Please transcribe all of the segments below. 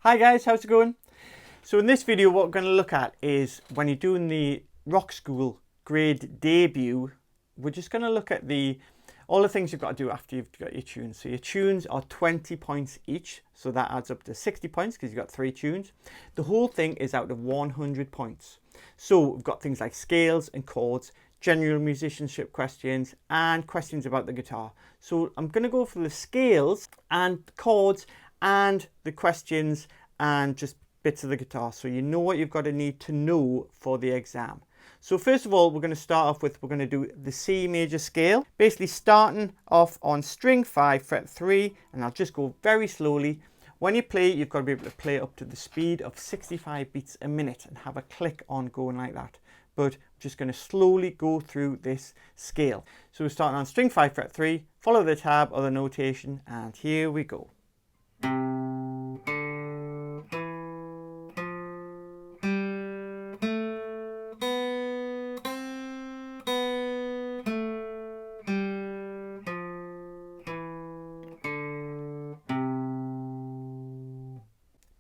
Hi guys, how's it going? So in this video what we're going to look at is when you're doing the Rockschool Grade Debut, we're just going to look at all the things you've got to do after you've got your tunes. So your tunes are 20 points each, so that adds up to 60 points because you've got 3 tunes. The whole thing is out of 100 points. So we've got things like scales and chords, general musicianship questions, and questions about the guitar. So I'm going to go for the scales and chords and the questions and just bits of the guitar, so you know what you've got to need to know for the exam. So first of all, we're going to start off with, we're going to do the C major scale, basically starting off on string 5 fret 3, and I'll just go very slowly. When you play, you've got to be able to play up to the speed of 65 beats a minute and have a click on going like that. But I'm just going to slowly go through this scale. So we're starting on string 5 fret 3, follow the tab or the notation, and here we go.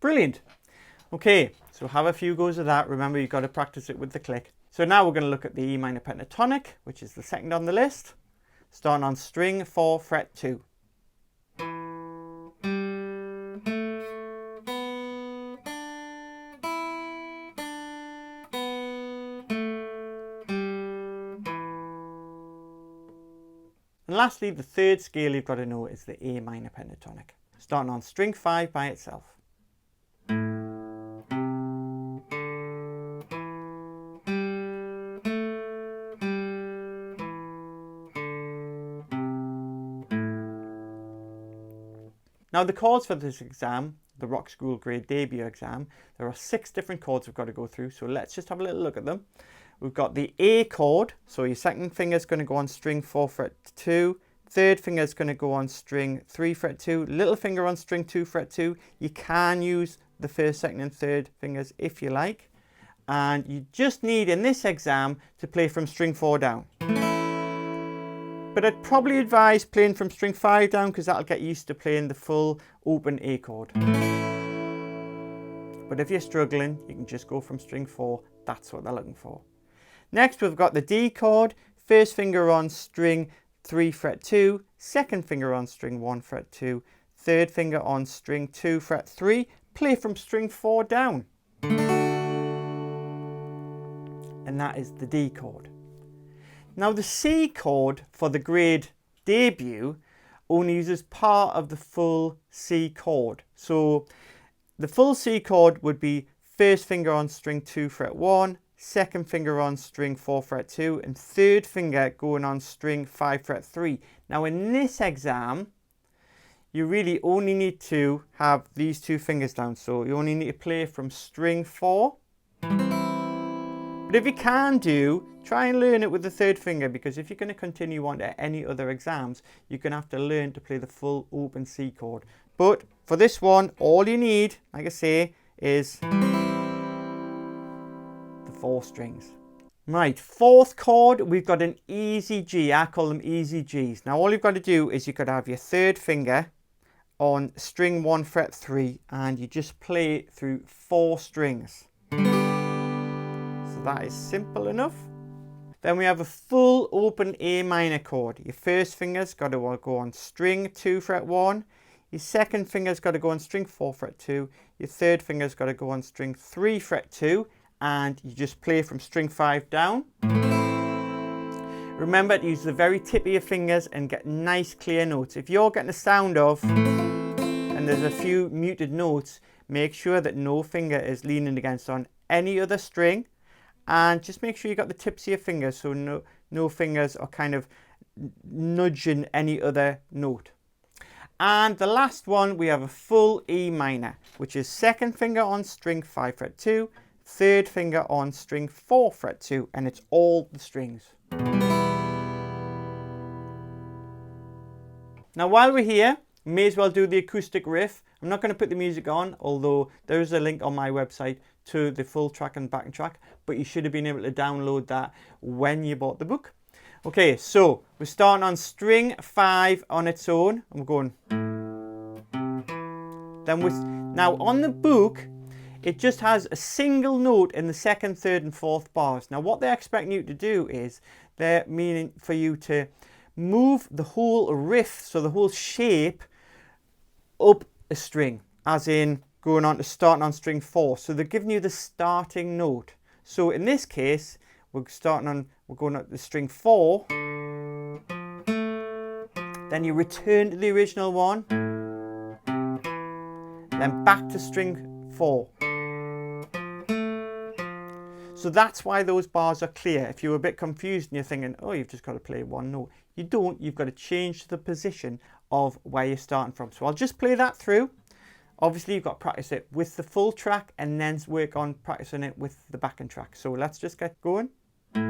Brilliant. Okay, so have a few goes of that. Remember, you've got to practice it with the click. So now we're going to look at the E minor pentatonic, which is the second on the list, starting on string 4 fret 2. And lastly, the third scale you've got to know is the A minor pentatonic, starting on string 5 by itself. Now the chords for this exam, the Rockschool Grade Debut Exam, there are 6 different chords we've got to go through, so let's just have a little look at them. We've got the A chord, so your second finger is going to go on string 4 fret 2, third finger is going to go on string 3 fret 2, little finger on string 2 fret 2. You can use the first, second and third fingers if you like, and you just need in this exam to play from string 4 down. But I'd probably advise playing from string 5 down because that'll get used to playing the full open A chord. But if you're struggling, you can just go from string 4. That's what they're looking for. Next, we've got the D chord. First finger on string 3 fret 2, second finger on string 1 fret 2, third finger on string 2 fret 3. Play from string 4 down. And that is the D chord. Now the C chord for the grade debut only uses part of the full C chord. So the full C chord would be first finger on string 2 fret 1, second finger on string 4 fret 2, and third finger going on string 5 fret 3. Now in this exam, you really only need to have these 2 fingers down. So you only need to play from string 4. But if you can try and learn it with the third finger, because if you're going to continue on to any other exams, you're going to have to learn to play the full open C chord. But for this one, all you need, like I say, is the 4 strings. Right, fourth chord, we've got an easy G. I call them easy Gs. Now all you've got to do is you've got to have your third finger on string 1 fret 3, and you just play through 4 strings. That is simple enough. Then we have a full open A minor chord. Your first finger's got to go on string 2 fret 1. Your second finger's got to go on string 4 fret 2. Your third finger's got to go on string 3 fret 2. And you just play from string 5 down. Remember to use the very tip of your fingers and get nice clear notes. If you're getting the sound of, and there's a few muted notes, make sure that no finger is leaning against on any other string. And just make sure you got the tips of your fingers, so no fingers are kind of nudging any other note. And the last one, we have a full E minor, which is second finger on string 5 fret 2, third finger on string 4 fret 2, and it's all the strings. Now while we're here, we may as well do the acoustic riff. I'm not going to put the music on, although there is a link on my website to the full track and backing track, but you should have been able to download that when you bought the book. Okay, so we're starting on string 5 on its own, and we're going. Then Now on the book, it just has a single note in the second, third and fourth bars. Now what they're expecting you to do is, they're meaning for you to move the whole riff, so the whole shape, up a string, as in going on to starting on string 4. So they're giving you the starting note. So in this case, we're going up to string 4. Then you return to the original one. Then back to string 4. So that's why those bars are clear. If you're a bit confused and you're thinking, oh, you've just got to play one note. You don't, you've got to change the position of where you're starting from. So I'll just play that through. Obviously, you've got to practice it with the full track and then work on practicing it with the backing track. So let's just get going. I'll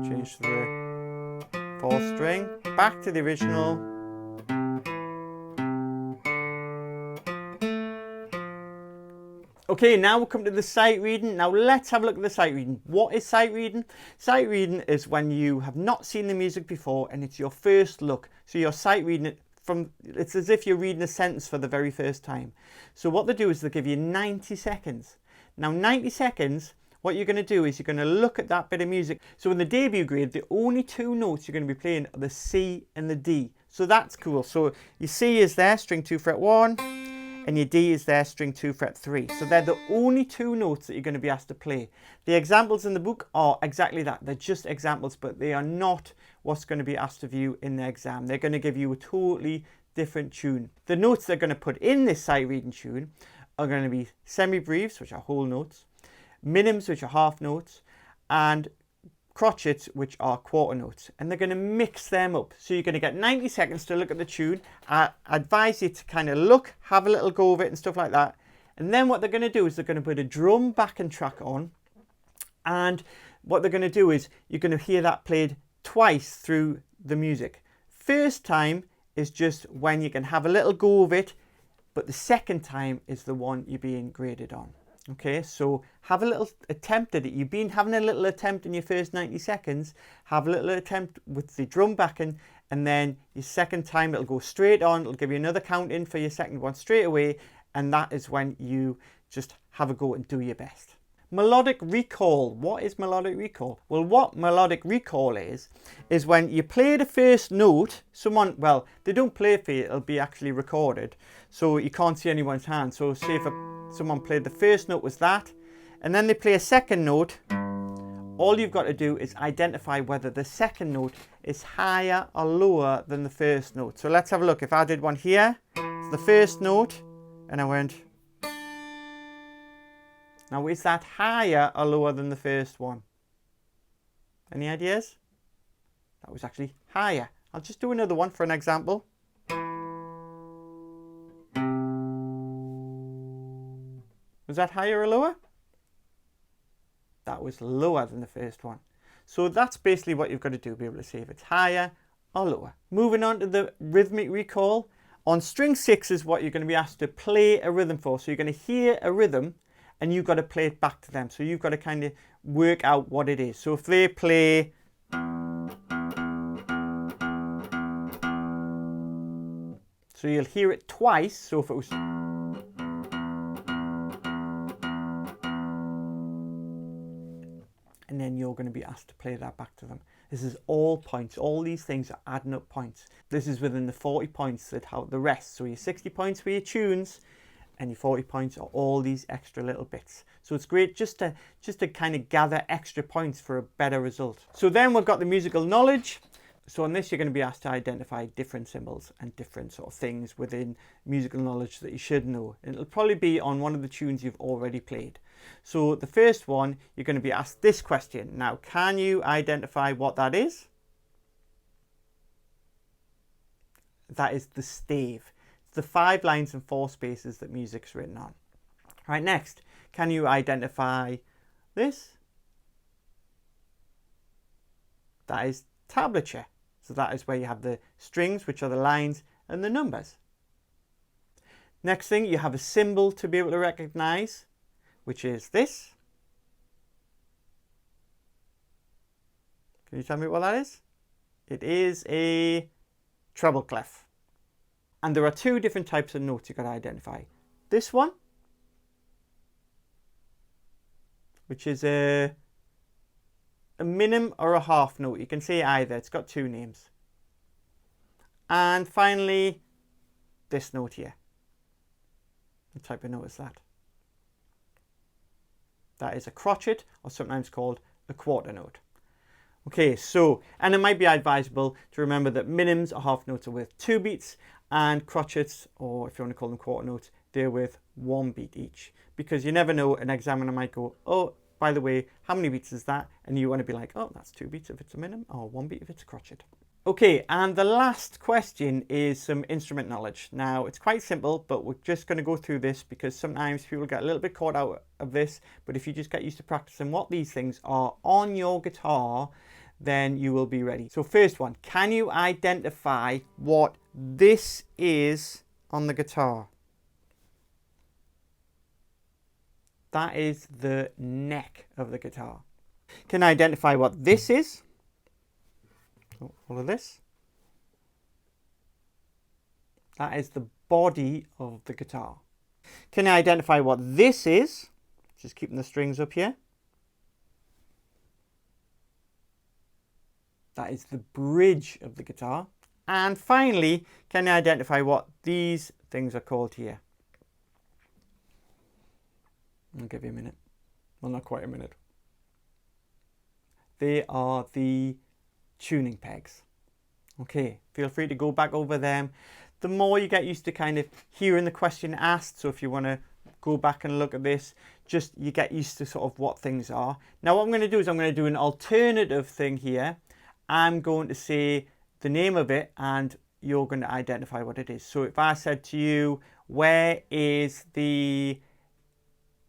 change to the 4th string, back to the original. Okay, now we'll come to the sight reading. Now let's have a look at the sight reading. What is sight reading? Sight reading is when you have not seen the music before and it's your first look. So you're sight reading it it's as if you're reading a sentence for the very first time. So what they do is they give you 90 seconds. Now 90 seconds, what you're going to do is you're going to look at that bit of music. So in the debut grade, the only 2 notes you're going to be playing are the C and the D. So that's cool. So your C is there, string 2 fret 1. And your D is there, string 2 fret 3. So they're the only 2 notes that you're going to be asked to play. The examples in the book are exactly that. They're just examples, but they are not what's going to be asked of you in the exam. They're going to give you a totally different tune. The notes they're going to put in this sight reading tune are going to be semi-breves, which are whole notes, minims, which are half notes, and crotchets, which are quarter notes, and they're going to mix them up. So you're going to get 90 seconds to look at the tune. I advise you to kind of look, have a little go of it and stuff like that. And then what they're going to do is they're going to put a drum backing track on, and what they're going to do is you're going to hear that played twice through the music. First time is just when you can have a little go of it, but the second time is the one you're being graded on. Okay, so have a little attempt at it. You've been having a little attempt in your first 90 seconds. Have a little attempt with the drum backing, and then your second time it'll go straight on. It'll give you another count in for your second one straight away, and that is when you just have a go and do your best. Melodic recall. What is melodic recall? Well, what melodic recall is when you play the first note, well, they don't play it for you, it'll be actually recorded. So you can't see anyone's hand. So say if someone played the first note was that, and then they play a second note, all you've got to do is identify whether the second note is higher or lower than the first note. So let's have a look. If I did one here, it's the first note, and I went. Now, is that higher or lower than the first one? Any ideas? That was actually higher. I'll just do another one for an example. Was that higher or lower? That was lower than the first one. So that's basically what you've got to do, be able to say if it's higher or lower. Moving on to the rhythmic recall. On string 6 is what you're going to be asked to play a rhythm for. So you're going to hear a rhythm, and you've got to play it back to them. So you've got to kind of work out what it is. So if they play, so you'll hear it twice. So if it was, and then you're going to be asked to play that back to them. This is all points. All these things are adding up points. This is within the 40 points that have the rest. So your 60 points for your tunes, and your 40 points are all these extra little bits. So it's great just to kind of gather extra points for a better result. So then we've got the musical knowledge. So on this, you're going to be asked to identify different symbols and different sort of things within musical knowledge that you should know. And it'll probably be on one of the tunes you've already played. So the first one, you're going to be asked this question. Now, can you identify what that is? That is the stave. The 5 lines and 4 spaces that music's written on. Right, next, can you identify this? That is tablature. So that is where you have the strings, which are the lines, and the numbers. Next thing, you have a symbol to be able to recognize, which is this. Can you tell me what that is? It is a treble clef. And there are two different types of notes you've got to identify. This one, which is a minim or a half note. You can say either. It's got two names. And finally, this note here. What type of note is that? That is a crotchet, or sometimes called a quarter note. Okay, so, and it might be advisable to remember that minims or half notes are worth 2 beats, and crotchets, or if you want to call them quarter notes, they're worth 1 beat each. Because you never know, an examiner might go, oh, by the way, how many beats is that? And you want to be like, oh, that's 2 beats if it's a minim, or 1 beat if it's a crotchet. Okay, and the last question is some instrument knowledge. Now, it's quite simple, but we're just going to go through this because sometimes people get a little bit caught out of this. But if you just get used to practicing what these things are on your guitar, then you will be ready. So first one, can you identify what this is on the guitar? That is the neck of the guitar. Can I identify what this is? All of this. That is the body of the guitar. Can I identify what this is? Just keeping the strings up here. That is the bridge of the guitar. And finally, can I identify what these things are called here? I'll give you a minute. Well, not quite a minute. They are the tuning pegs. Okay, feel free to go back over them. The more you get used to kind of hearing the question asked, so if you want to go back and look at this, just you get used to sort of what things are. Now what I'm going to do is I'm going to do an alternative thing here. I'm going to say the name of it and you're going to identify what it is. So if I said to you, where is the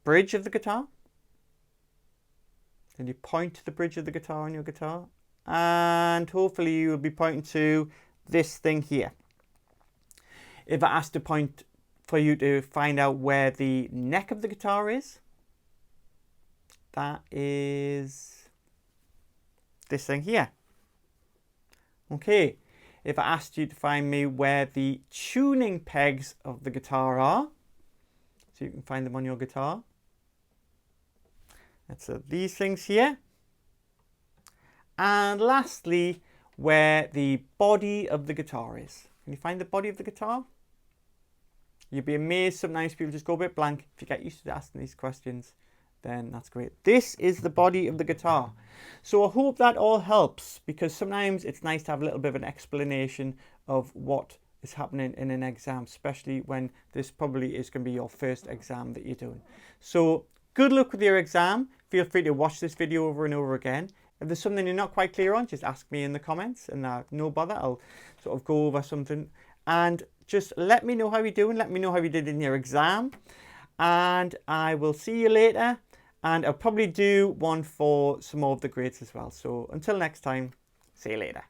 bridge of the guitar? Then you point to the bridge of the guitar on your guitar. And hopefully you will be pointing to this thing here. If I asked to point for you to find out where the neck of the guitar is, that is this thing here. Okay, if I asked you to find me where the tuning pegs of the guitar are, so you can find them on your guitar, that's these things here. And lastly, where the body of the guitar is. Can you find the body of the guitar? You'd be amazed sometimes people just go a bit blank. If you get used to asking these questions, then that's great. This is the body of the guitar. So I hope that all helps, because sometimes it's nice to have a little bit of an explanation of what is happening in an exam, especially when this probably is going to be your first exam that you're doing. So good luck with your exam. Feel free to watch this video over and over again. If there's something you're not quite clear on, just ask me in the comments, and no bother, I'll sort of go over something. And just let me know how you're doing. Let me know how you did in your exam. And I will see you later. And I'll probably do one for some more of the grades as well. So until next time, see you later.